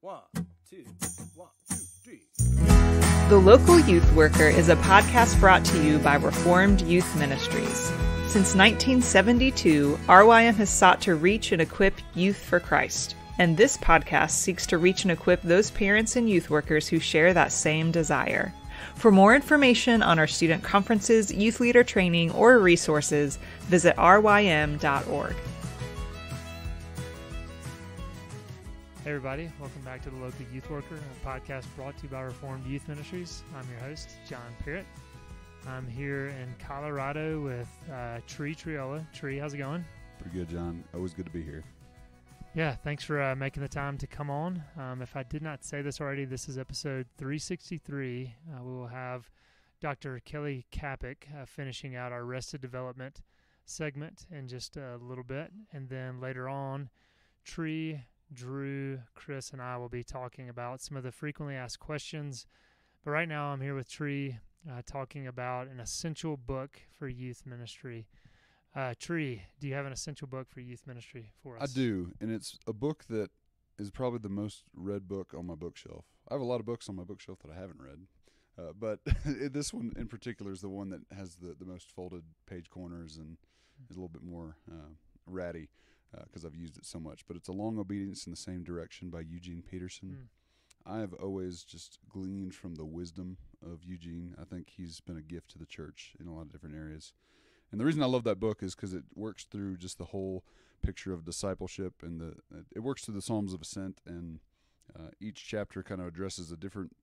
One, two, 3. The Local Youth Worker is a podcast brought to you by Reformed Youth Ministries. Since 1972, RYM has sought to reach and equip youth for Christ, and this podcast seeks to reach and equip those parents and youth workers who share that same desire. For more information on our student conferences, youth leader training, or resources, visit rym.org. Hey everybody, welcome back to The Local Youth Worker, a podcast brought to you by Reformed Youth Ministries. I'm your host, John Parrott. I'm here in Colorado with Tree Triola. Tree, how's it going? Pretty good, John. Always good to be here. Yeah, thanks for making the time to come on. If I did not say this already, this is episode 363. We will have Dr. Kelly Kapic finishing out our Arrested Development segment in just a little bit. And then later on, Tree, Drew, Chris, and I will be talking about some of the frequently asked questions. But right now I'm here with Tree talking about an essential book for youth ministry. Tree, do you have an essential book for youth ministry for us? I do, and it's a book that is probably the most read book on my bookshelf. I have a lot of books on my bookshelf that I haven't read, but this one in particular is the one that has the most folded page corners and is a little bit more ratty. Because I've used it so much. But it's A Long Obedience in the Same Direction by Eugene Peterson. I have always just gleaned from the wisdom of Eugene. I think he's been a gift to the church in a lot of different areas. And the reason I love that book is because it works through just the whole picture of discipleship, and it works through the Psalms of Ascent, and each chapter kind of addresses a different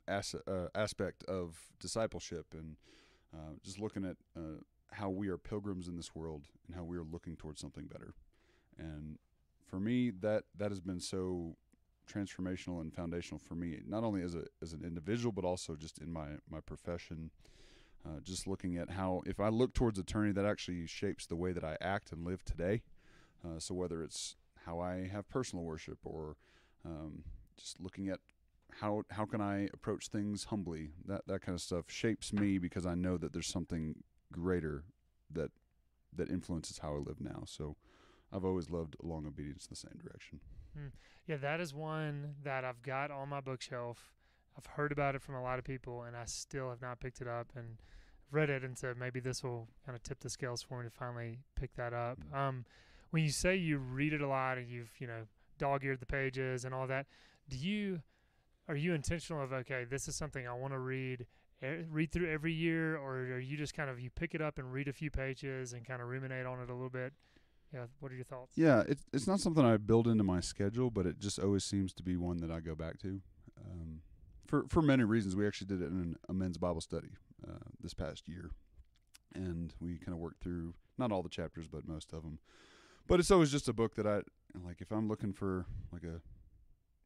aspect of discipleship, and just looking at how we are pilgrims in this world and how we are looking towards something better. And for me, that has been so transformational and foundational for me, not only as an individual, but also just in my profession. Just looking at how, if I look towards eternity, that actually shapes the way that I act and live today. So whether it's how I have personal worship, or just looking at how can I approach things humbly, that kind of stuff shapes me, because I know that there's something greater that influences how I live now. So I've always loved A Long Obedience in the Same Direction. Yeah, that is one that I've got on my bookshelf. I've heard about it from a lot of people, and I still have not picked it up and read it, and so maybe this will kind of tip the scales for me to finally pick that up. When you say you read it a lot and you've dog-eared the pages and all that, are you intentional of, okay, this is something I want to read through every year, or are you just kind of, you pick it up and read a few pages and kind of ruminate on it a little bit? Yeah, what are your thoughts? Yeah, it's not something I build into my schedule, but it just always seems to be one that I go back to. For many reasons. We actually did it in a men's Bible study this past year, and we kind of worked through not all the chapters, but most of them. But it's always just a book that I like. If I'm looking for like a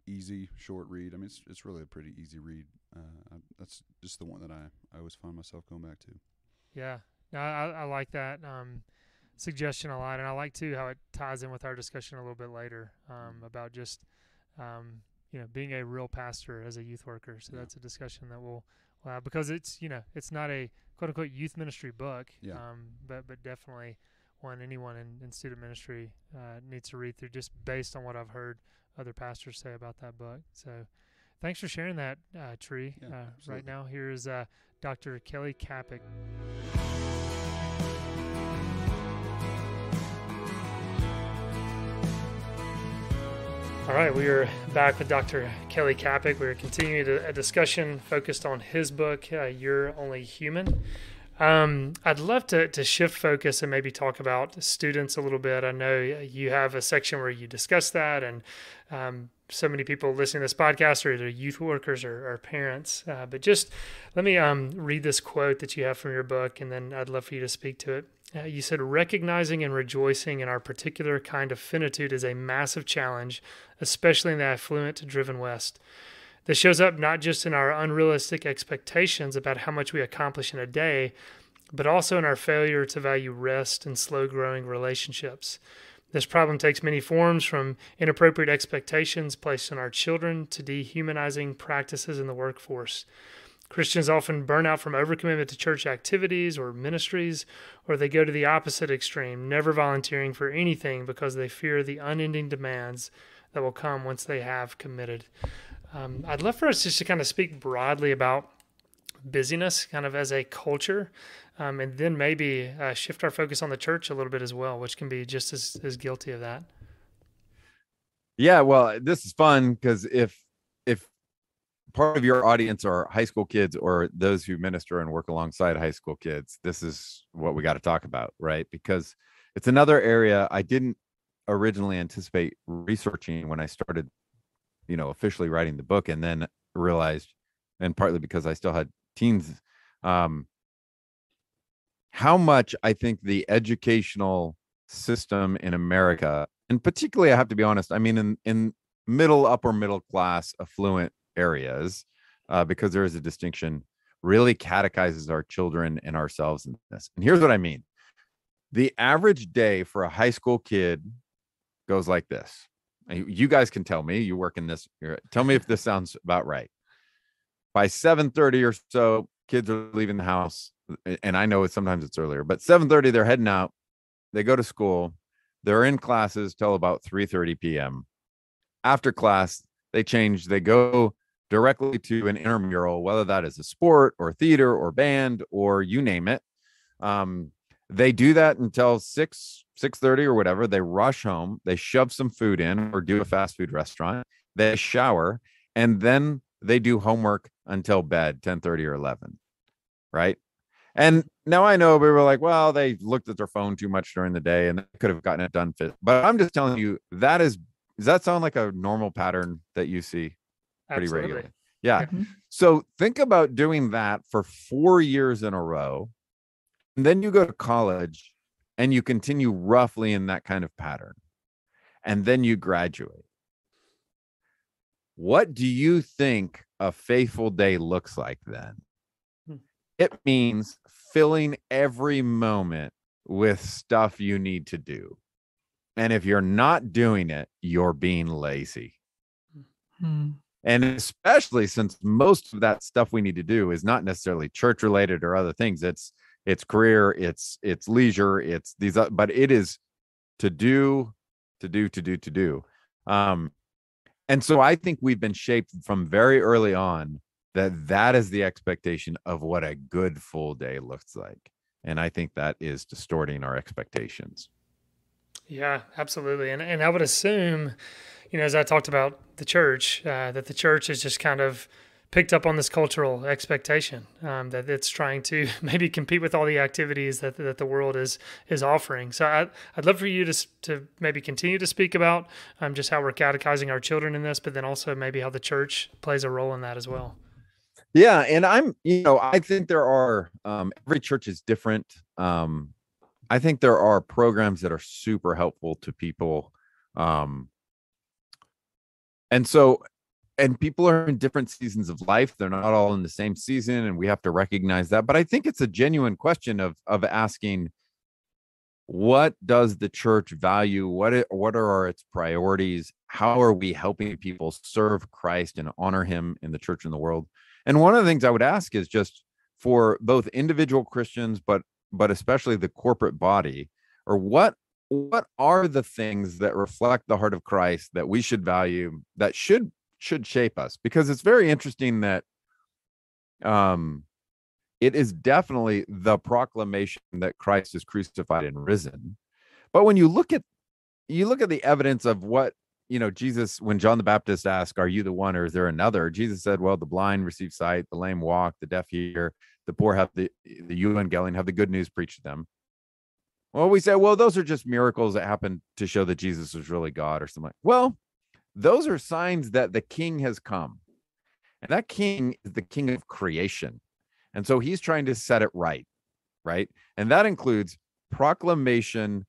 easy, short read, I mean, it's really a pretty easy read. That's just the one that I always find myself going back to. Yeah, no, I like that suggestion a lot, and I like too how it ties in with our discussion a little bit later about just being a real pastor as a youth worker. So that's a discussion that we'll have, because it's it's not a quote unquote youth ministry book, but definitely one anyone in student ministry needs to read through, just based on what I've heard other pastors say about that book. So thanks for sharing that, Tree. Yeah, right now, here's Dr. Kelly Kapic. All right, we are back with Dr. Kelly Kapic. We're continuing a discussion focused on his book, You're Only Human. I'd love to shift focus and maybe talk about students a little bit. I know you have a section where you discuss that, and so many people listening to this podcast are either youth workers or parents. But just let me read this quote that you have from your book, and then I'd love for you to speak to it. You said, "Recognizing and rejoicing in our particular kind of finitude is a massive challenge, especially in the affluent, driven West. This shows up not just in our unrealistic expectations about how much we accomplish in a day, but also in our failure to value rest and slow-growing relationships. This problem takes many forms, from inappropriate expectations placed on our children to dehumanizing practices in the workforce. Christians often burn out from overcommitment to church activities or ministries, or they go to the opposite extreme, never volunteering for anything because they fear the unending demands that will come once they have committed. I'd love for us just to kind of speak broadly about busyness kind of as a culture, and then maybe shift our focus on the church a little bit as well, which can be just as guilty of that. Yeah, well, this is fun because if part of your audience are high school kids or those who minister and work alongside high school kids, this is what we got to talk about, right? Because it's another area I didn't originally anticipate researching when I started, officially writing the book, and then realized, and partly because I still had teens, how much I think the educational system in America, and particularly, I have to be honest, I mean, in upper middle class, affluent areas, because there is a distinction, really catechizes our children and ourselves in this. And here's what I mean. The average day for a high school kid goes like this. You guys can tell me, you work in this, tell me if this sounds about right. By 7:30 or so, kids are leaving the house. And I know sometimes it's earlier, but 7:30, they're heading out. They go to school. They're in classes till about 3:30 p.m. After class, they change. They go directly to an intramural, whether that is a sport or theater or band or you name it. They do that until 6:30 or whatever. They rush home. They shove some food in or do a fast food restaurant. They shower, and then they do homework until bed, 10:30 or 11. Right. And now I know we were like, well, they looked at their phone too much during the day and they could have gotten it done fit. But I'm just telling you, does that sound like a normal pattern that you see pretty regularly? Yeah. Mm-hmm. So think about doing that for 4 years in a row. And then you go to college and you continue roughly in that kind of pattern. And then you graduate. What do you think a faithful day looks like then? It means filling every moment with stuff you need to do. And if you're not doing it, you're being lazy. Hmm. And especially since most of that stuff we need to do is not necessarily church related or other things. It's career, it's leisure, it's these, but it is to do. And so I think we've been shaped from very early on that is the expectation of what a good full day looks like. And I think that is distorting our expectations. Yeah, absolutely. And I would assume, as I talked about the church, that the church is just kind of picked up on this cultural expectation, that it's trying to maybe compete with all the activities that the world is offering. So I'd love for you to maybe continue to speak about just how we're catechizing our children in this, but then also maybe how the church plays a role in that as well. Yeah. And I think there are, every church is different. I think there are programs that are super helpful to people. And people are in different seasons of life. They're not all in the same season, and we have to recognize that. But I think it's a genuine question of asking, what does the church value? What are its priorities? How are we helping people serve Christ and honor him in the church and the world? And one of the things I would ask is just for both individual Christians, but especially the corporate body, or what are the things that reflect the heart of Christ that we should value, that should shape us? Because it's very interesting that it is definitely the proclamation that Christ is crucified and risen. But when you look at the evidence of what, Jesus, when John the Baptist asked, are you the one or is there another? Jesus said, well, the blind receive sight, the lame walk, the deaf hear, the poor have the euangelion, have the good news preached to them. Well, we say, well, those are just miracles that happen to show that Jesus was really God or something. Well, those are signs that the king has come. And that king is the king of creation. And so he's trying to set it right? And that includes proclamation,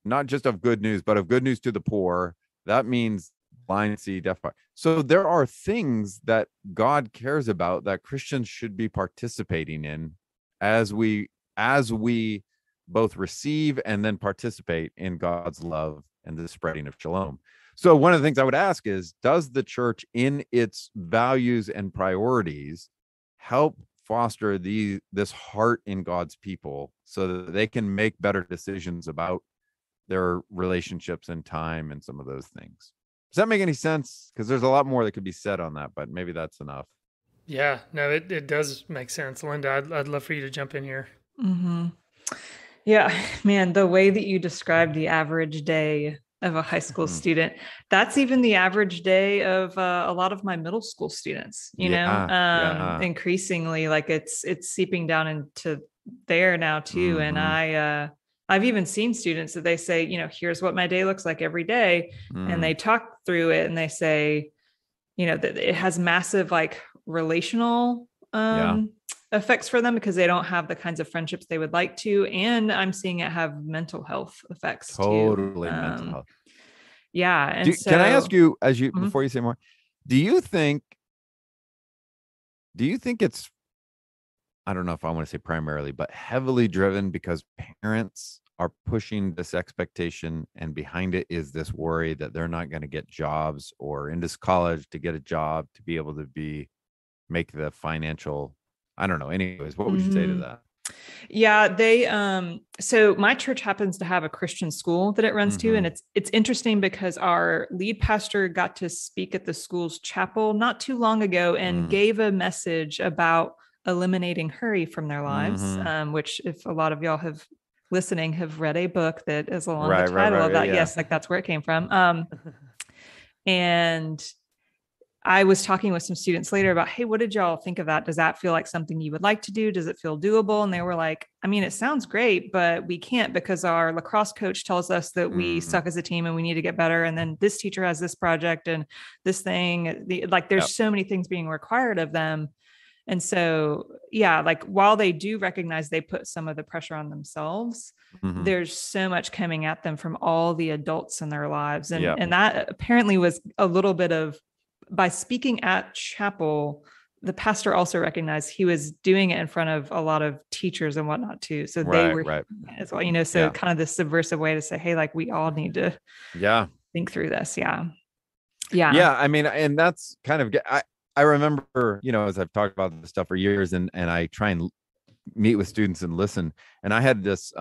not just of good news, but of good news to the poor. That means blind see, deaf. So there are things that God cares about that Christians should be participating in as we both receive and then participate in God's love and the spreading of shalom. So one of the things I would ask is, does the church in its values and priorities help foster this heart in God's people so that they can make better decisions about their relationships and time and some of those things? Does that make any sense? Because there's a lot more that could be said on that, but maybe that's enough. Yeah, no, it does make sense. Linda, I'd love for you to jump in here. Mm-hmm. Yeah, man, the way that you described the average day of a high school student, that's even the average day of a lot of my middle school students, increasingly, like it's seeping down into there now too. And I've even seen students that they say, here's what my day looks like every day. And they talk through it and they say, that it has massive like relational effects for them because they don't have the kinds of friendships they would like to. And I'm seeing it have mental health effects totally too. Mental health. Yeah. And can I ask you, before you say more, do you think it's, I don't know if I want to say primarily, but heavily driven because parents are pushing this expectation, and behind it is this worry that they're not going to get jobs or into college to get a job to be able to make the financial, I don't know. Anyways, what would you say to that? Yeah, they so my church happens to have a Christian school that it runs to, and it's interesting because our lead pastor got to speak at the school's chapel not too long ago and gave a message about eliminating hurry from their lives, which if a lot of y'all have read a book that is along the title of that, yes, like that's where it came from. And I was talking with some students later about, hey, what did y'all think of that? Does that feel like something you would like to do? Does it feel doable? And they were like, I mean, it sounds great, but we can't because our lacrosse coach tells us that we suck as a team and we need to get better. And then this teacher has this project and this thing, there's so many things being required of them. And so, yeah, like while they do recognize they put some of the pressure on themselves, there's so much coming at them from all the adults in their lives. And that apparently was a little bit of, by speaking at chapel, the pastor also recognized he was doing it in front of a lot of teachers and whatnot too. So they were as well, kind of this subversive way to say, hey, like we all need to think through this. Yeah. I mean, and that's kind of, I remember, as I've talked about this stuff for years and I try and meet with students and listen. And I had this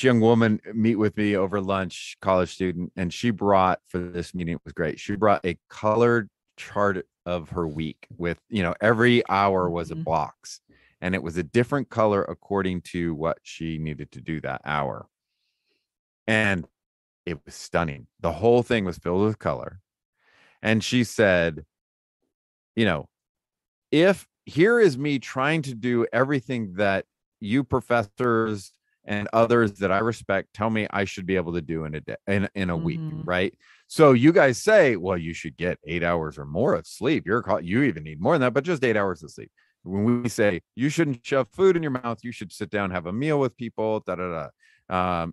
young woman meet with me over lunch, college student, and she brought, for this meeting, it was great, she brought a colored chart of her week with, every hour was a box and it was a different color according to what she needed to do that hour. And it was stunning. The whole thing was filled with color. And she said, if here is me trying to do everything that you professors and others that I respect tell me I should be able to do in a day, in a week, right? So you guys say, well, you should get 8 hours or more of sleep. You even need more than that, but just 8 hours of sleep. When we say you shouldn't shove food in your mouth, you should sit down, have a meal with people,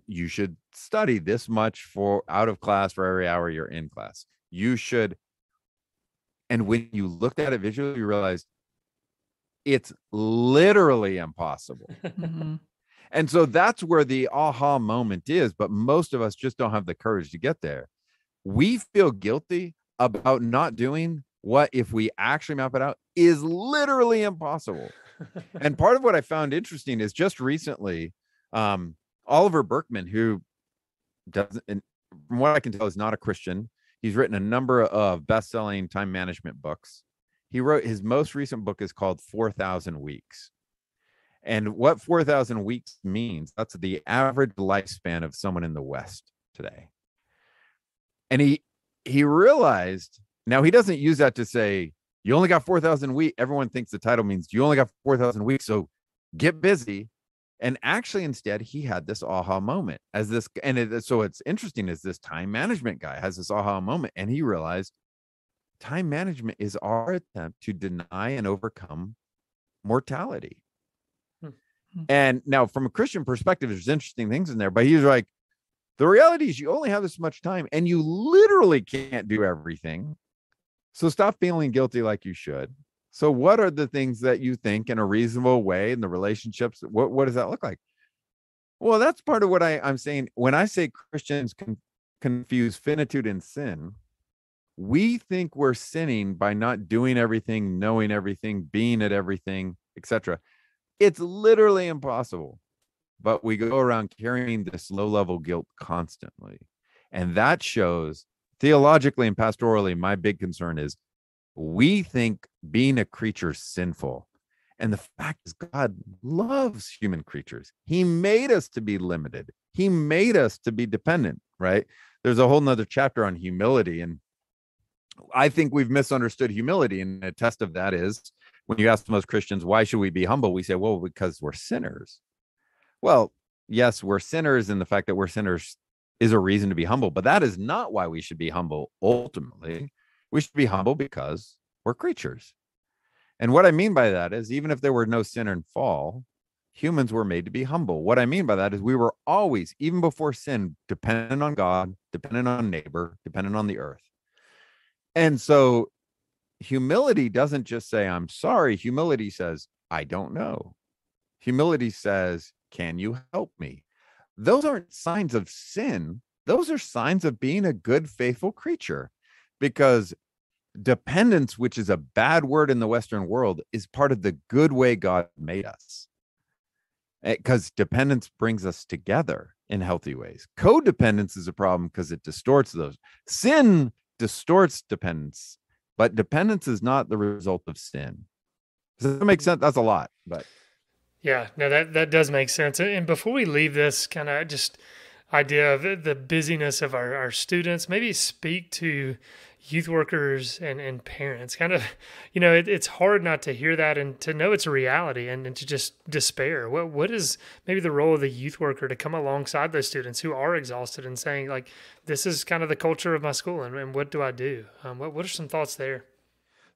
you should study this much for out of class for every hour you're in class. You should. And when you looked at it visually, you realized it's literally impossible. And so that's where the aha moment is. But most of us just don't have the courage to get there. We feel guilty about not doing what, if we actually map it out, is literally impossible. And part of what I found interesting is just recently, Oliver Berkman, who doesn't, and from what I can tell, is not a Christian. He's written a number of best-selling time management books. He wrote his most recent book is called 4,000 Weeks. And what 4,000 weeks means, that's the average lifespan of someone in the West today. And he realized, now he doesn't use that to say, you only got 4,000 weeks. Everyone thinks the title means you only got 4,000 weeks, so get busy. And actually, instead, he had this aha moment so it's interesting is this time management guy has this aha moment, and he realized time management is our attempt to deny and overcome mortality. And now from a Christian perspective, there's interesting things in there, but he's like, the reality is you only have this much time and you literally can't do everything. So stop feeling guilty like you should. So what are the things that you think in a reasonable way in the relationships? What does that look like? Well, that's part of what I'm saying. When I say Christians confuse finitude and sin, we think we're sinning by not doing everything, knowing everything, being at everything, etc. It's literally impossible. But we go around carrying this low-level guilt constantly. And that shows theologically and pastorally, my big concern is we think being a creature is sinful. And the fact is, God loves human creatures. He made us to be limited. He made us to be dependent, right? There's a whole nother chapter on humility. And I think we've misunderstood humility. And a test of that is when you ask most Christians, why should we be humble? We say, well, because we're sinners. Well, yes, we're sinners. And the fact that we're sinners is a reason to be humble. But that is not why we should be humble ultimately. We should be humble because we're creatures. And what I mean by that is, even if there were no sin and fall, humans were made to be humble. What I mean by that is we were always, even before sin, dependent on God, dependent on neighbor, dependent on the earth. And so humility doesn't just say, I'm sorry. Humility says, I don't know. Humility says, can you help me? Those aren't signs of sin. Those are signs of being a good, faithful creature, because dependence, which is a bad word in the Western world, is part of the good way God made us. Because dependence brings us together in healthy ways. Codependence is a problem because it distorts those. Sin distorts dependence, but dependence is not the result of sin. Does that make sense? That's a lot, but Yeah, no, that does make sense. And before we leave this kind of just idea of the busyness of our students, maybe speak to youth workers and parents. Kind of, it's hard not to hear that and to know it's a reality and to just despair. What is maybe the role of the youth worker to come alongside those students who are exhausted and saying, like, this is kind of the culture of my school, and what do I do? What are some thoughts there?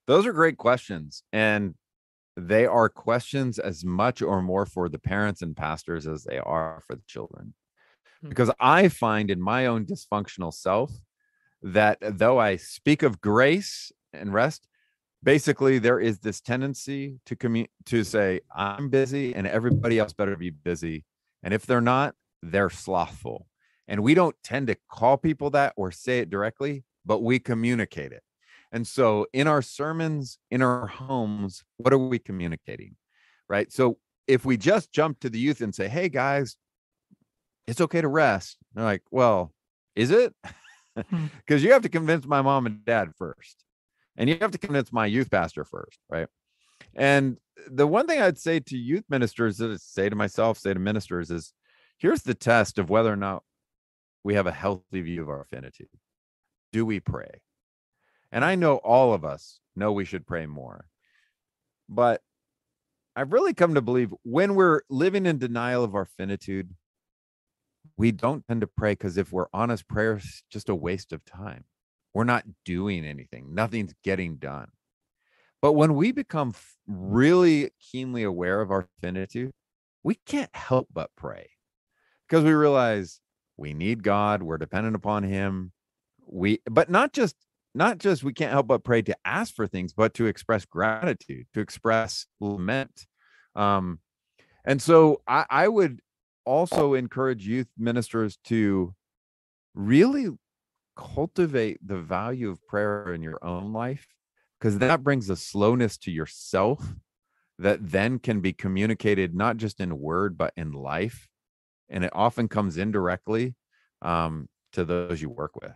those are great questions. And they are questions as much or more for the parents and pastors as they are for the children. Because I find in my own dysfunctional self that though I speak of grace and rest, basically there is this tendency to say, I'm busy and everybody else better be busy. And if they're not, they're slothful. And we don't tend to call people that or say it directly, but we communicate it. And so in our sermons, in our homes, what are we communicating? Right? So if we just jump to the youth and say, hey guys, it's okay to rest. They're like, well, is it? Because you have to convince my mom and dad first. And you have to convince my youth pastor first, right? And the one thing I'd say to youth ministers, that I say to myself, say to ministers, is here's the test of whether or not we have a healthy view of our finitude. Do we pray? And I know all of us know we should pray more. But I've really come to believe when we're living in denial of our finitude, we don't tend to pray, because if we're honest, prayer is just a waste of time. We're not doing anything. Nothing's getting done. But when we become really keenly aware of our finitude, we can't help but pray, because we realize we need God. We're dependent upon him. But not just we can't help but pray to ask for things, but to express gratitude, to express lament. And so I would also encourage youth ministers to really cultivate the value of prayer in your own life, because that brings a slowness to yourself that then can be communicated not just in word but in life, and it often comes indirectly to those you work with.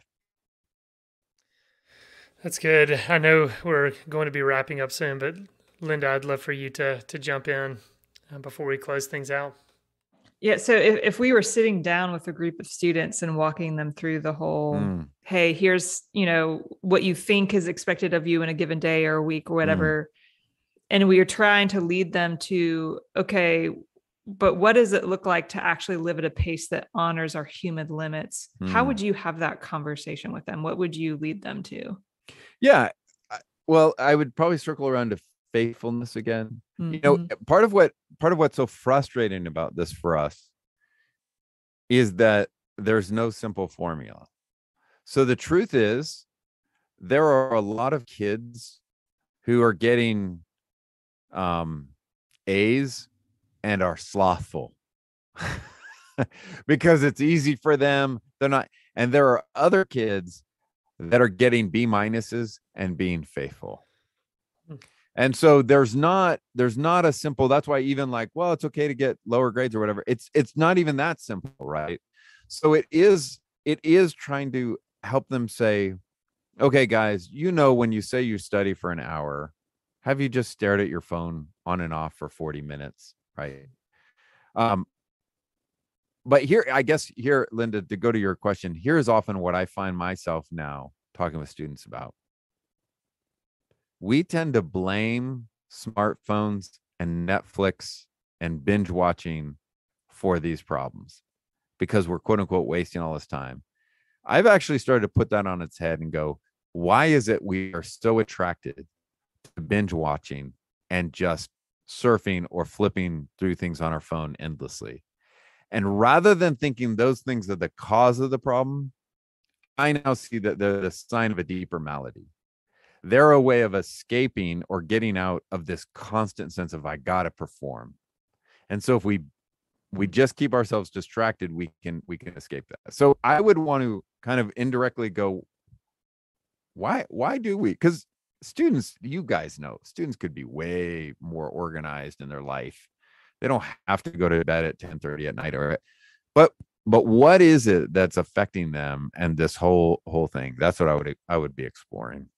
That's good. I know we're going to be wrapping up soon, but Linda, I'd love for you to jump in before we close things out. Yeah. So if we were sitting down with a group of students and walking them through the whole, hey, here's, what you think is expected of you in a given day or a week or whatever. And we are trying to lead them to, okay, but what does it look like to actually live at a pace that honors our human limits? How would you have that conversation with them? What would you lead them to? Yeah. Well, I would probably circle around to faithfulness again. Part of what's so frustrating about this for us is that there's no simple formula. So the truth is, there are a lot of kids who are getting A's and are slothful because it's easy for them. They're not, and there are other kids that are getting B minuses and being faithful. And so there's not a simple, that's why even like, well, it's okay to get lower grades or whatever. It's not even that simple, right? So it is it is trying to help them say, okay, guys, when you say you study for an hour, have you just stared at your phone on and off for 40 minutes? Right. Um, but I guess, Linda, to go to your question, here's often what I find myself now talking with students about. We tend to blame smartphones and Netflix and binge watching for these problems because we're quote unquote wasting all this time. I've actually started to put that on its head and go, why is it we are so attracted to binge watching and just surfing or flipping through things on our phone endlessly? And rather than thinking those things are the cause of the problem, I now see that they're the sign of a deeper malady. They're a way of escaping or getting out of this constant sense of I gotta perform. And so if we just keep ourselves distracted, we can escape that. So I would want to kind of indirectly go, why do we? Because students, you guys know, students could be way more organized in their life. They don't have to go to bed at 10:30 at night, but what is it that's affecting them and this whole thing? That's what I would be exploring.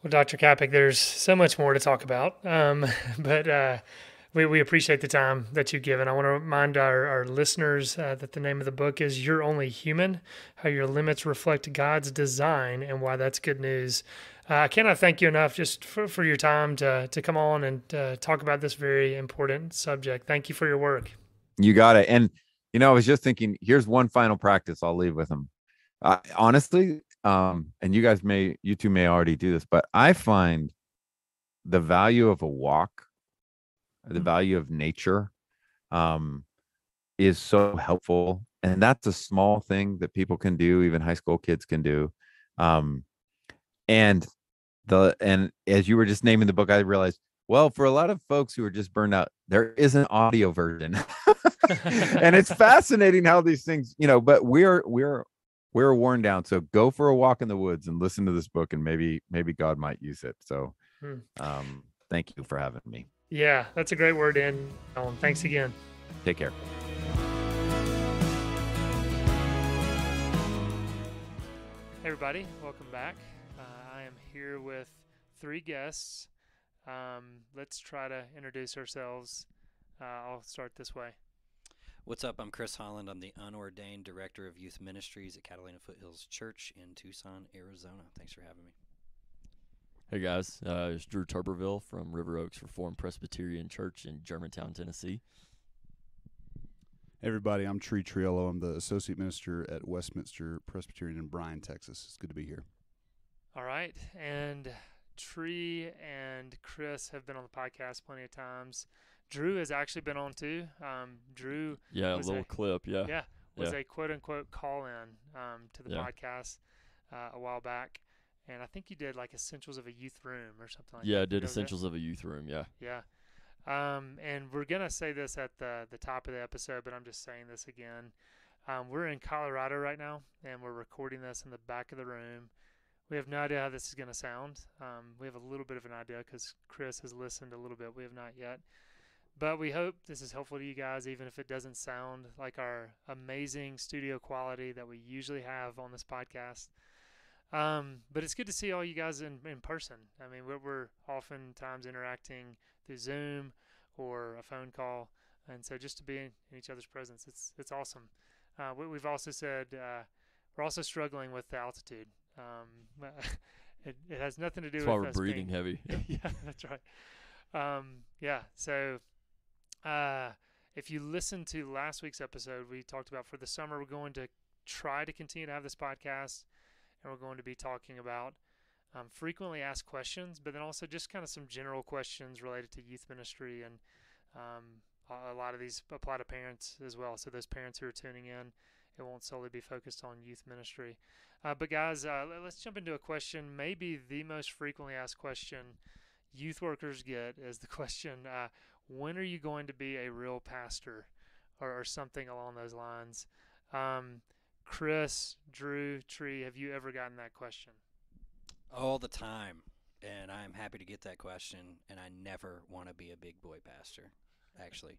Well, Dr. Kapic, there's so much more to talk about, but we appreciate the time that you've given. I want to remind our listeners that the name of the book is You're Only Human, How Your Limits Reflect God's Design, and Why That's Good News. I cannot thank you enough just for your time to come on and talk about this very important subject. Thank you for your work. You got it. And, I was just thinking, here's one final practice I'll leave with them. Honestly, and you two may already do this, but I find the value of a walk, the value of nature, is so helpful. And that's a small thing that people can do, even high school kids can do. And as you were just naming the book, I realized, well, for a lot of folks who are just burned out, there is an audio version. And it's fascinating how these things, but we're worn down. So go for a walk in the woods and listen to this book, and maybe God might use it. So thank you for having me. Yeah, that's a great word to end on. Thanks again. Take care. Hey everybody, welcome back. I am here with 3 guests. Let's try to introduce ourselves. I'll start this way. What's up? I'm Chris Holland. I'm the unordained director of youth ministries at Catalina Foothills Church in Tucson, Arizona. Thanks for having me. Hey guys, it's Drew Turberville from River Oaks Reformed Presbyterian Church in Germantown, Tennessee. Hey everybody, I'm Tree Triello. I'm the associate minister at Westminster Presbyterian in Bryan, Texas. It's good to be here. All right, and Tree and Chris have been on the podcast plenty of times. Drew has actually been on too. Drew, a little clip, was a quote unquote call in to the podcast a while back. And I think you did like Essentials of a Youth Room or something like that. Yeah, I did Essentials of a Youth Room, yeah. Yeah. And we're going to say this at the top of the episode, but I'm just saying this again. We're in Colorado right now, and we're recording this in the back of the room. We have no idea how this is going to sound. We have a little bit of an idea because Chris has listened a little bit. We have not yet. But we hope this is helpful to you guys, even if it doesn't sound like our amazing studio quality that we usually have on this podcast. But it's good to see all you guys in person. I mean, we're oftentimes interacting through Zoom or a phone call, and so just to be in each other's presence, it's awesome. We've also said we're also struggling with the altitude. It has nothing to do with that's why we're us breathing heavy. Yeah, that's right. So if you listen to last week's episode, we talked about for the summer, we're going to try to continue to have this podcast. And we're going to be talking about frequently asked questions, but then also just kind of some general questions related to youth ministry. And a lot of these apply to parents as well. So those parents who are tuning in, it won't solely be focused on youth ministry. But guys, let's jump into a question. Maybe the most frequently asked question youth workers get is the question, when are you going to be a real pastor, or something along those lines? Chris, Drew, Tree, have you ever gotten that question? All the time, and I'm happy to get that question, and I never want to be a big boy pastor, actually.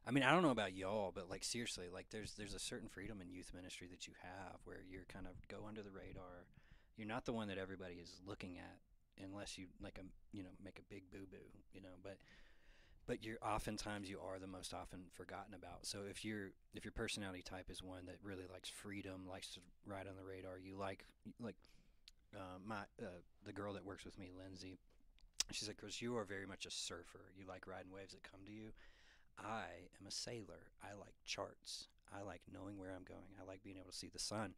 I mean, I don't know about y'all, but like seriously, like there's a certain freedom in youth ministry that you have where you're kind of go under the radar. You're not the one that everybody is looking at unless you like make a big boo boo, but you're oftentimes you are the most often forgotten about. So if your personality type is one that really likes freedom, likes to ride on the radar, you like the girl that works with me, Lindsay. She's like, Chris, you are very much a surfer. You like riding waves that come to you. I am a sailor. I like charts. I like knowing where I'm going. I like being able to see the sun.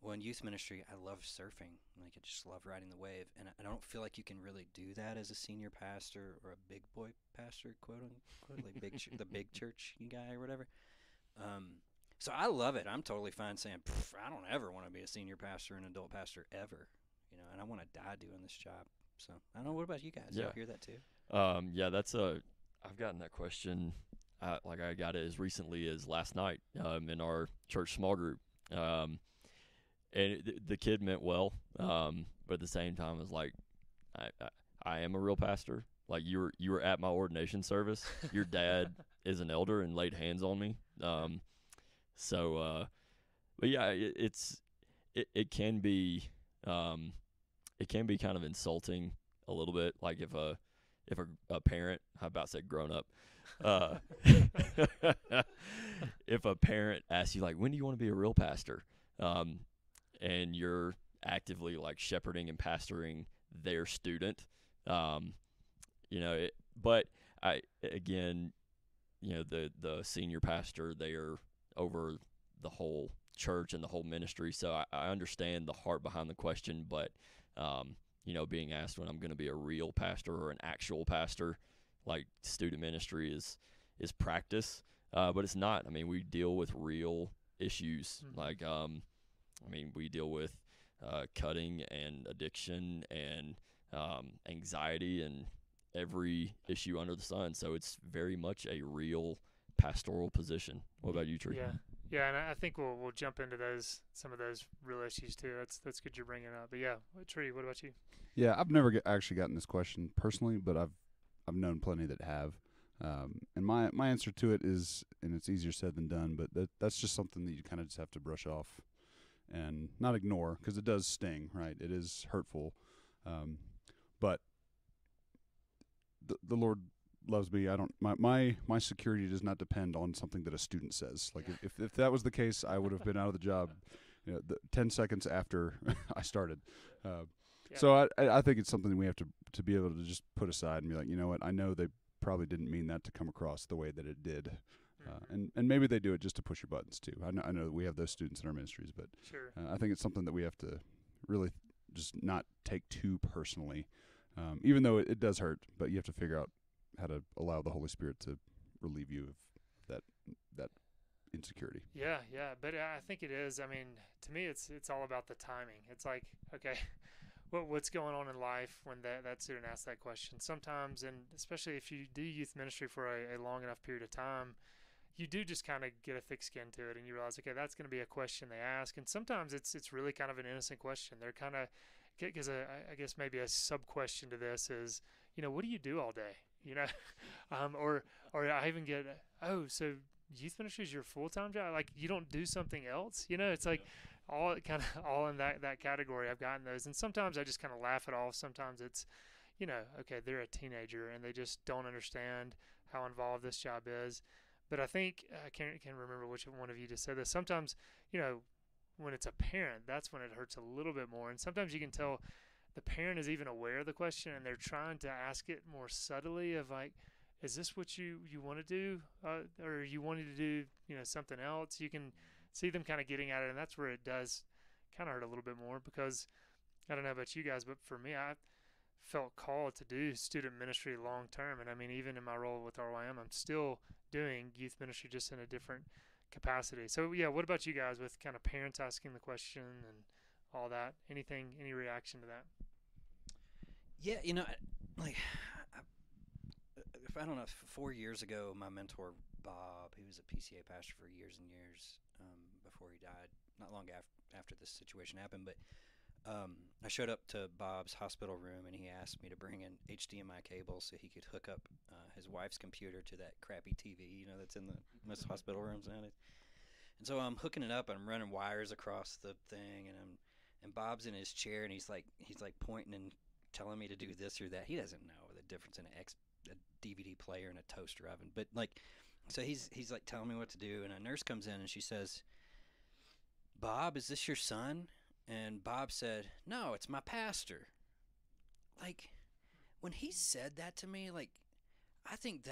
Well, in youth ministry, I love surfing. Like, I just love riding the wave. And I don't feel like you can really do that as a senior pastor or a big boy pastor, quote unquote, like the big church guy or whatever. So I love it. I'm totally fine saying, I don't ever want to be a senior pastor, an adult pastor ever, and I want to die doing this job. So I don't know. What about you guys? Yeah. You hear that too? Yeah, I've gotten that question. I got it as recently as last night in our church small group. And the kid meant well, but at the same time, it was like, I am a real pastor. Like you were at my ordination service. Your dad is an elder and laid hands on me. But yeah, it can be kind of insulting a little bit. Like if a parent, how about say grown up, if a parent asks you like, when do you want to be a real pastor? And you're actively like shepherding and pastoring their student, but the senior pastor, they are over the whole church and the whole ministry. So I understand the heart behind the question, but, being asked when I'm going to be a real pastor or an actual pastor, like student ministry is practice, but it's not. I mean, we deal with real issues. Mm-hmm. Like, we deal with cutting and addiction and anxiety and every issue under the sun. So it's very much a real pastoral position. What about you, Tree? Yeah, and I think we'll jump into some of those real issues too. That's good you're bringing up. But yeah, Tree, what about you? Yeah, I've never actually gotten this question personally, but I've known plenty that have. And my answer to it is, and it's easier said than done, but that's just something that you kind of just have to brush off and not ignore, because it does sting, right? It is hurtful. But the Lord loves me. My security does not depend on something that a student says. Like if that was the case, I would have been out of the job 10 seconds after I started. So I think it's something we have to be able to just put aside and be like, you know what, I know they probably didn't mean that to come across the way that it did. And maybe they do it just to push your buttons too. I know that we have those students in our ministries, but sure. I think it's something that we have to really just not take too personally, even though it does hurt. But you have to figure out how to allow the Holy Spirit to relieve you of that insecurity. Yeah, but I think it is. I mean, to me, it's all about the timing. It's like, okay, what's going on in life when that student asks that question? Sometimes, and especially if you do youth ministry for a long enough period of time, you do just kind of get a thick skin to it, and you realize, okay, that's going to be a question they ask. And sometimes it's really kind of an innocent question. They're kind of, because I guess maybe a sub question to this is, what do you do all day? Or I even get, so youth ministry is your full-time job? Like, you don't do something else? It's like all in that category. I've gotten those, and sometimes I just kind of laugh it off. Sometimes it's, okay, they're a teenager and they just don't understand how involved this job is. But I think I can't remember which one of you just said this. Sometimes, when it's a parent, that's when it hurts a little bit more. And sometimes you can tell the parent is even aware of the question and they're trying to ask it more subtly of like, is this what you want to do? Or you wanted to do, something else? You can see them kind of getting at it, and that's where it does kind of hurt a little bit more, because I don't know about you guys, but for me, I felt called to do student ministry long term. And I mean, even in my role with RYM, I'm still doing youth ministry, just in a different capacity. So yeah, what about you guys with kind of parents asking the question and all that? Any reaction to that? Yeah, I don't know, 4 years ago, my mentor, Bob, he was a PCA pastor for years and years before he died, not long after this situation happened, but I showed up to Bob's hospital room, and he asked me to bring in HDMI cable so he could hook up his wife's computer to that crappy TV, that's in the most hospital rooms nowadays. And so I'm hooking it up, and I'm running wires across the thing, and Bob's in his chair, and he's like pointing and telling me to do this or that. He doesn't know the difference in a DVD player and a toaster oven, but so he's like telling me what to do, and a nurse comes in and she says, "Bob, is this your son?" And Bob said, "No, it's my pastor." When he said that to me, I think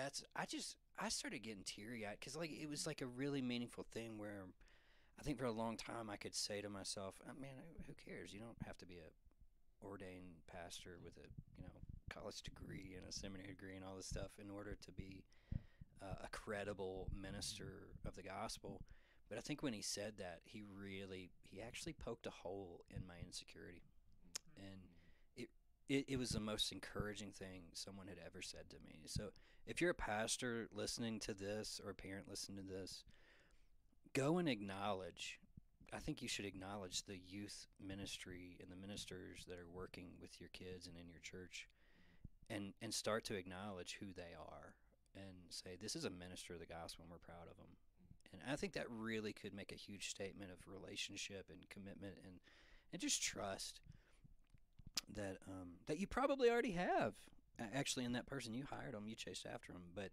I started getting teary-eyed because it was a really meaningful thing where I think for a long time I could say to myself, man, who cares? You don't have to be a ordained pastor with a college degree and a seminary degree and all this stuff in order to be a credible minister of the gospel. But I think when he said that, he actually poked a hole in my insecurity, and it was the most encouraging thing someone had ever said to me. So if you're a pastor listening to this or a parent listening to this, go and acknowledge. I think you should acknowledge the youth ministry and the ministers that are working with your kids and in your church, and start to acknowledge who they are and say, this is a minister of the gospel and we're proud of them. And I think that really could make a huge statement of relationship and commitment and just trust that you probably already have. Actually, in that person, you hired them, you chased after them. But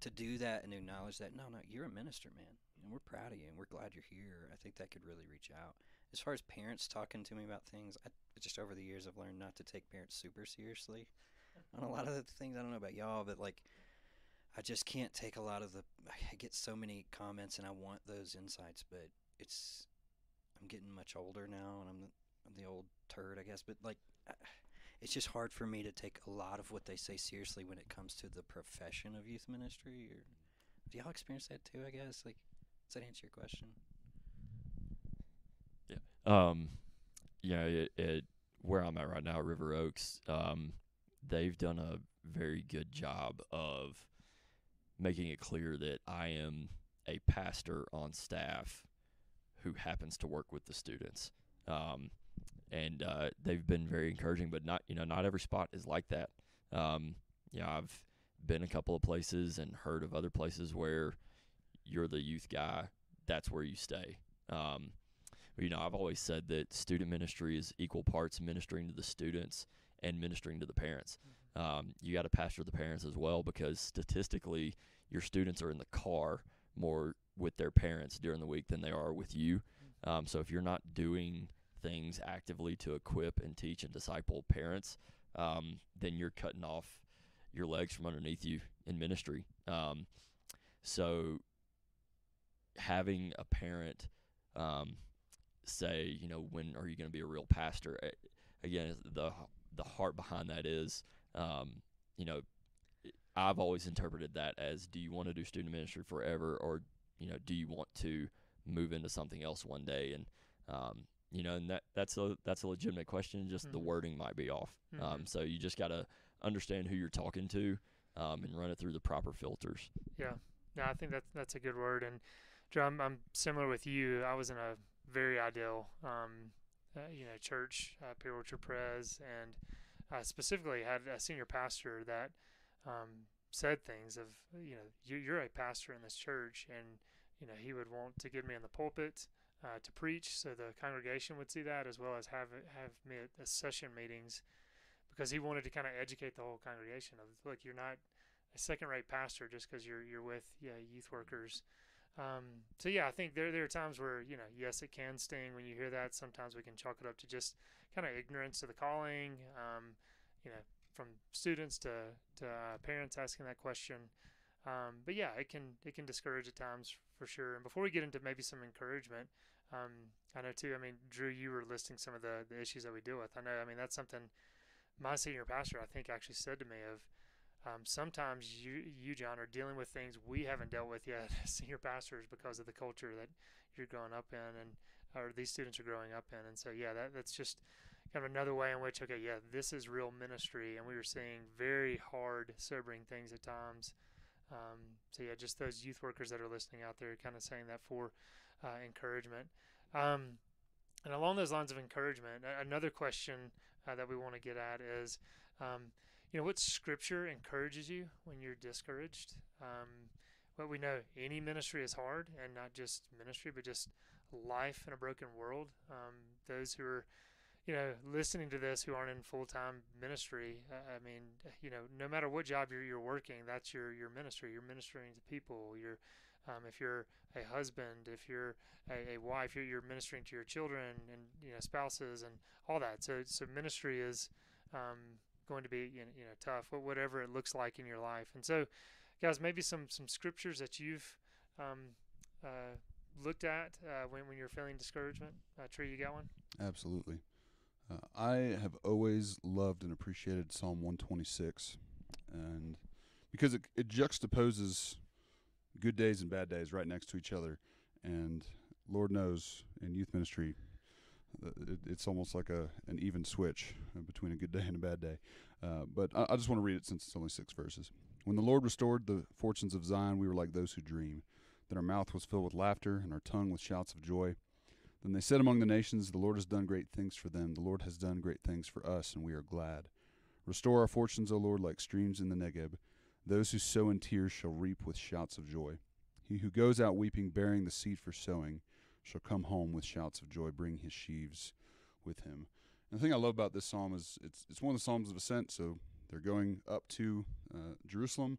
to do that and acknowledge that, no, you're a minister, man, and we're proud of you, and we're glad you're here. I think that could really reach out. As far as parents talking to me about things, just over the years I've learned not to take parents super seriously on a lot of the things. I don't know about y'all, but I just can't take a lot of I get so many comments and I want those insights, but I'm getting much older now, and I'm the old turd, I guess, but it's just hard for me to take a lot of what they say seriously when it comes to the profession of youth ministry. Or do y'all experience that too, I guess? Does that answer your question? Yeah. Where I'm at right now, River Oaks, they've done a very good job of making it clear that I am a pastor on staff who happens to work with the students. And they've been very encouraging, but not every spot is like that. I've been a couple of places and heard of other places where you're the youth guy, that's where you stay. But I've always said that student ministry is equal parts ministering to the students and ministering to the parents. You got to pastor the parents as well, because statistically your students are in the car more with their parents during the week than they are with you. So if you're not doing things actively to equip and teach and disciple parents, then you're cutting off your legs from underneath you in ministry. So having a parent say, when are you going to be a real pastor? Again, the heart behind that is, I've always interpreted that as, do you want to do student ministry forever, or do you want to move into something else one day? And and that's a legitimate question. Just the wording might be off. So you just got to understand who you're talking to, and run it through the proper filters. Yeah, no, I think that's a good word. And Joe, I'm similar with you. I was in a very ideal, church, Pure Orchard Pres, and specifically had a senior pastor that said things of, you're a pastor in this church, and he would want to get me in the pulpit to preach, so the congregation would see that, as well as have me at session meetings, because he wanted to kind of educate the whole congregation of, look, you're not a second-rate pastor just because you're with youth workers. So I think there are times where yes, it can sting when you hear that. Sometimes we can chalk it up to just kind of ignorance of the calling, from students to parents asking that question. But it can discourage at times for sure. And before we get into maybe some encouragement, I know too, Drew, you were listing some of the issues that we deal with. I know, that's something my senior pastor, I think, actually said to me of, sometimes you, John, are dealing with things we haven't dealt with yet as senior pastors because of the culture that you're growing up in, or these students are growing up in. And so, that's just kind of another way in which, this is real ministry, and we were seeing very hard, sobering things at times. Just those youth workers that are listening out there, kind of saying that for encouragement. And along those lines of encouragement, another question that we want to get at is, what scripture encourages you when you're discouraged? Well, we know any ministry is hard, and not just ministry, but just life in a broken world. Those who are, listening to this who aren't in full-time ministry, no matter what job you're working, that's your ministry. You're ministering to people. If you're a husband, if you're a wife, you're ministering to your children and spouses and all that. So ministry is going to be tough, whatever it looks like in your life. And so, guys, maybe some scriptures that you've looked at when you're feeling discouragement. Trey, you got one? Absolutely. I have always loved and appreciated Psalm 126, and because it juxtaposes good days and bad days right next to each other. And Lord knows, in youth ministry, it's almost like an even switch between a good day and a bad day. But I just want to read it since it's only 6 verses. When the Lord restored the fortunes of Zion, we were like those who dream. Then our mouth was filled with laughter and our tongue with shouts of joy. Then they said among the nations, the Lord has done great things for them. The Lord has done great things for us, and we are glad. Restore our fortunes, O Lord, like streams in the Negeb. Those who sow in tears shall reap with shouts of joy. He who goes out weeping, bearing the seed for sowing, shall come home with shouts of joy, bring his sheaves with him. And the thing I love about this psalm is it's one of the psalms of ascent. So they're going up to Jerusalem.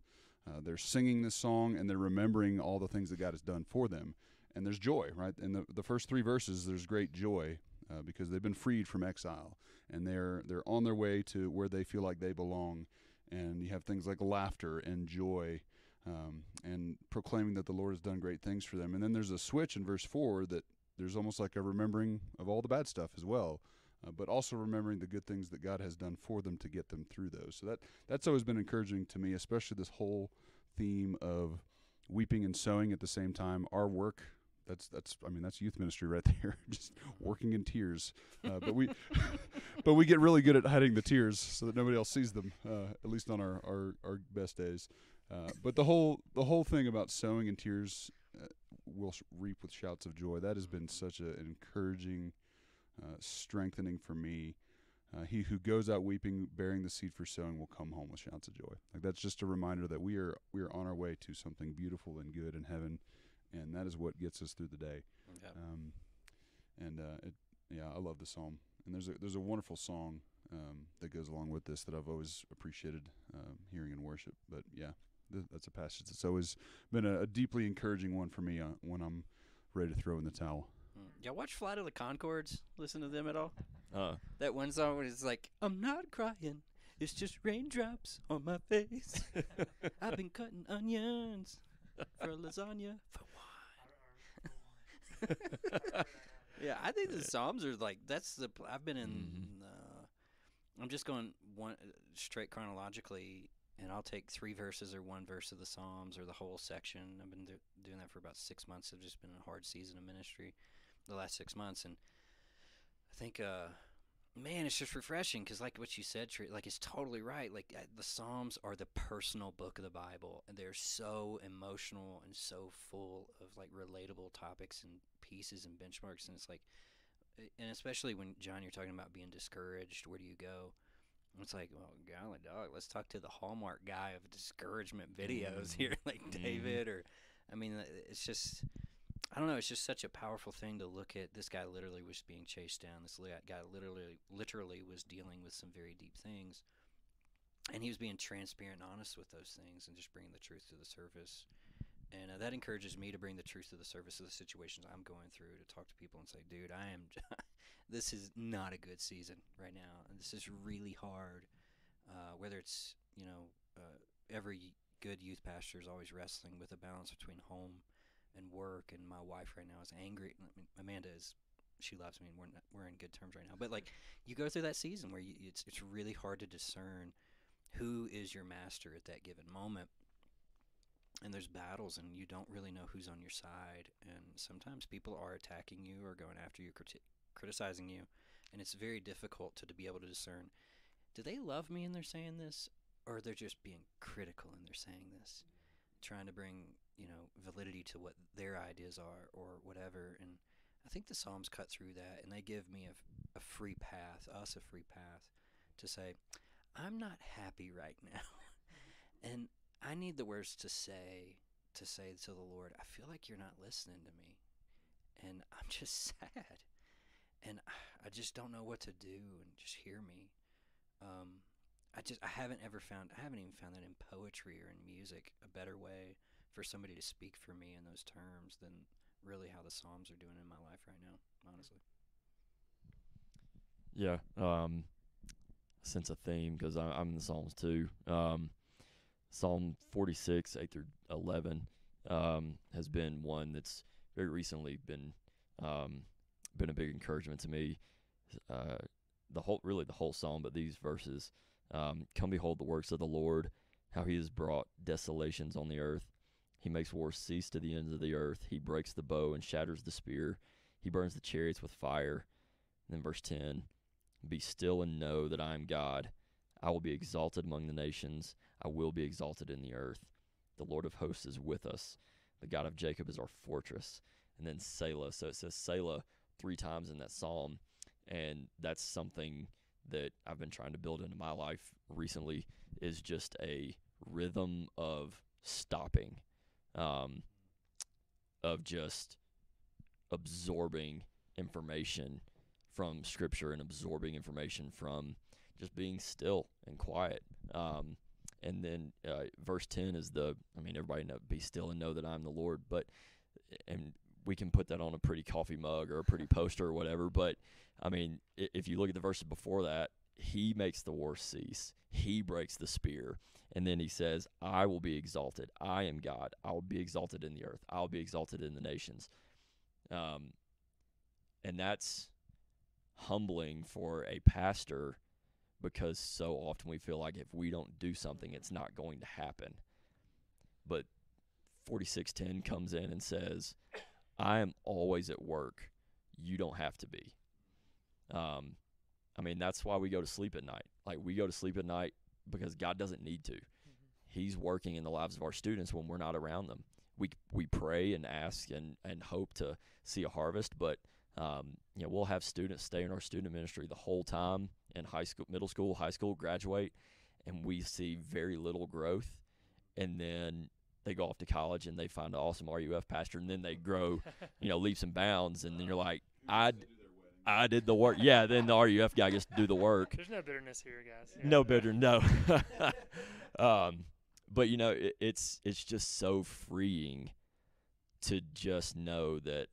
They're singing this song, and they're remembering all the things that God has done for them. And there's joy, right? In the first 3 verses, there's great joy because they've been freed from exile, and they're on their way to where they feel like they belong. And you have things like laughter and joy, and proclaiming that the Lord has done great things for them. And then there's a switch in verse 4 that there's almost like a remembering of all the bad stuff as well, but also remembering the good things that God has done for them to get them through those. So that's always been encouraging to me, especially this whole theme of weeping and sowing at the same time. Our work, that's youth ministry right there, just working in tears. But we get really good at hiding the tears so that nobody else sees them, at least on our best days. But the whole thing about sowing in tears will reap with shouts of joy. That has been such an encouraging, strengthening for me. He who goes out weeping, bearing the seed for sowing, will come home with shouts of joy. Like, that's just a reminder that we are on our way to something beautiful and good in heaven, and that is what gets us through the day. Yep. I love the psalm. And there's a wonderful song that goes along with this that I've always appreciated hearing in worship. But yeah, that's a passage that's always been a deeply encouraging one for me when I'm ready to throw in the towel. Y'all watch Flight of the Conchords? Listen to them at all? That one song where it's like, I'm not crying, it's just raindrops on my face. I've been cutting onions for lasagna for wine. Yeah, I think the Psalms are like, I've been in, I'm just going one straight chronologically, and I'll take 3 verses or 1 verse of the Psalms or the whole section. I've been doing that for about 6 months. I've just been in a hard season of ministry the last 6 months, and I think, man, it's just refreshing because, like what you said, like, it's totally right. Like, the Psalms are the personal book of the Bible, and they're so emotional and so full of, like, relatable topics and pieces and benchmarks, and it's like, and especially when, John, you're talking about being discouraged, where do you go? It's like, well, golly dog, let's talk to the Hallmark guy of discouragement videos here, like David, or, I mean, it's just, I don't know, it's just such a powerful thing to look at. This guy literally was being chased down. This guy literally was dealing with some very deep things, and he was being transparent and honest with those things and just bringing the truth to the surface. And that encourages me to bring the truth to the surface of the situations I'm going through, to talk to people and say, dude, this is not a good season right now, and this is really hard. Whether it's, every good youth pastor is always wrestling with a balance between home and work, and my wife right now is angry. I mean, Amanda she loves me, and we're in good terms right now. But, like, you go through that season where it's really hard to discern who is your master at that given moment. And there's battles, and you don't really know who's on your side. And sometimes people are attacking you or going after you, criticizing you. And it's very difficult to be able to discern, do they love me and they're saying this, or they're just being critical and they're saying this, trying to bring, validity to what their ideas are or whatever. And I think the Psalms cut through that, and they give me a free path, us a free path, to say, I'm not happy right now, and I need the words to say to the Lord, I feel like you're not listening to me, and I'm just sad, and I just don't know what to do, and just hear me. I haven't even found that in poetry or in music a better way for somebody to speak for me in those terms than really how the Psalms are doing in my life right now, honestly. Yeah, sense a theme because I'm in the Psalms too. Psalm 46, 8 through 11, has been one that's very recently been a big encouragement to me. The whole psalm, but these verses, come behold the works of the Lord, how he has brought desolations on the earth. He makes war cease to the ends of the earth. He breaks the bow and shatters the spear. He burns the chariots with fire. And then verse 10, be still and know that I am God. I will be exalted among the nations. I will be exalted in the earth. The Lord of hosts is with us. The God of Jacob is our fortress. And then Selah. So it says Selah 3 times in that psalm. And that's something that I've been trying to build into my life recently, is just a rhythm of stopping, of just absorbing information from Scripture and absorbing information from just being still and quiet. And then verse 10 is everybody know, be still and know that I'm the Lord. And we can put that on a pretty coffee mug or a pretty poster or whatever. But, if you look at the verses before that, he makes the war cease. He breaks the spear. And then he says, I will be exalted. I am God. I will be exalted in the earth. I will be exalted in the nations. And that's humbling for a pastor, because so often we feel like if we don't do something, it's not going to happen. But 46:10 comes in and says, I am always at work. You don't have to be. That's why we go to sleep at night. Like, we go to sleep at night because God doesn't need to. He's working in the lives of our students when we're not around them. We pray and ask and hope to see a harvest, but we'll have students stay in our student ministry the whole time in high school, middle school, high school, graduate, and we see very little growth. And then they go off to college and they find an awesome RUF pastor, and then they grow, leaps and bounds. And then you're like, I did the work. Yeah, then the RUF guy gets to do the work. There's no bitterness here, guys. Yeah. No bitter, no. But it's just so freeing to just know that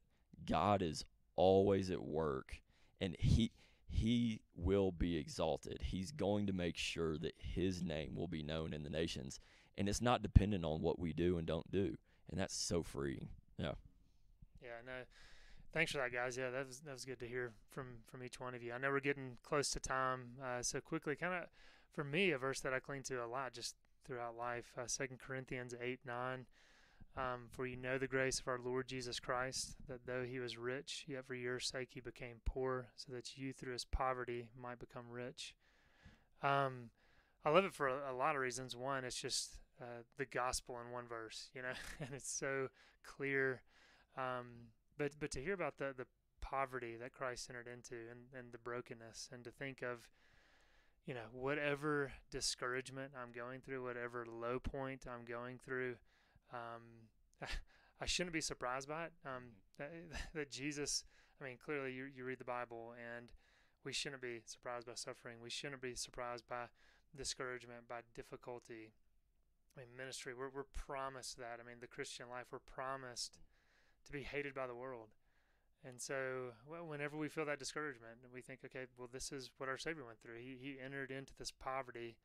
God is always at work, and he will be exalted. He's going to make sure that his name will be known in the nations, and it's not dependent on what we do and don't do, and that's so freeing. Yeah. Yeah, no. Thanks for that, guys. Yeah, that was good to hear from each one of you. I know we're getting close to time, so quickly, kind of, for me, a verse that I cling to a lot just throughout life, 2 Corinthians 8:9. For you know the grace of our Lord Jesus Christ, that though he was rich, yet for your sake he became poor, so that you through his poverty might become rich. I love it for a lot of reasons. One, it's just the gospel in one verse, and it's so clear. But to hear about the poverty that Christ entered into and the brokenness, and to think of, whatever discouragement I'm going through, whatever low point I'm going through, I shouldn't be surprised by it. That Jesus, clearly you read the Bible, and we shouldn't be surprised by suffering. We shouldn't be surprised by discouragement, by difficulty. Ministry, we're promised that. The Christian life, we're promised to be hated by the world. And so whenever we feel that discouragement, and we think, okay, well, this is what our Savior went through. He entered into this poverty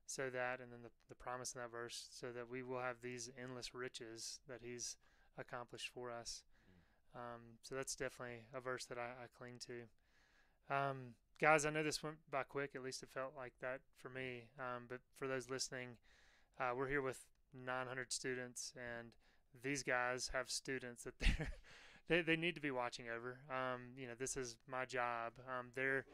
so that, and then the promise in that verse, so that we will have these endless riches that he's accomplished for us. So that's definitely a verse that I cling to. Guys, I know this went by quick. At least it felt like that for me. But for those listening, we're here with 900 students, and these guys have students that they need to be watching over. This is my job. They're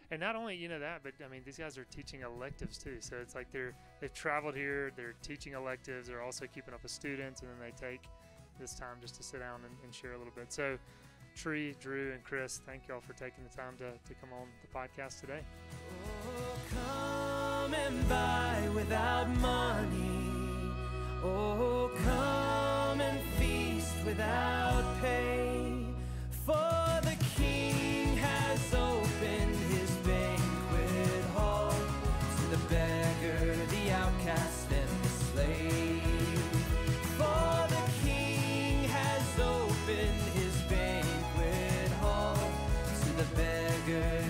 and not only that, but these guys are teaching electives too. So it's like they've traveled here, they're teaching electives, they're also keeping up with students, and then they take this time just to sit down and share a little bit. So Tree, Drew, and Chris, thank y'all for taking the time to come on the podcast today. Oh, come and buy without money. Oh, come and feast without pay. For the King has opened his banquet hall to the beggar, the outcast, and the slave. For the King has opened his banquet hall to the beggar,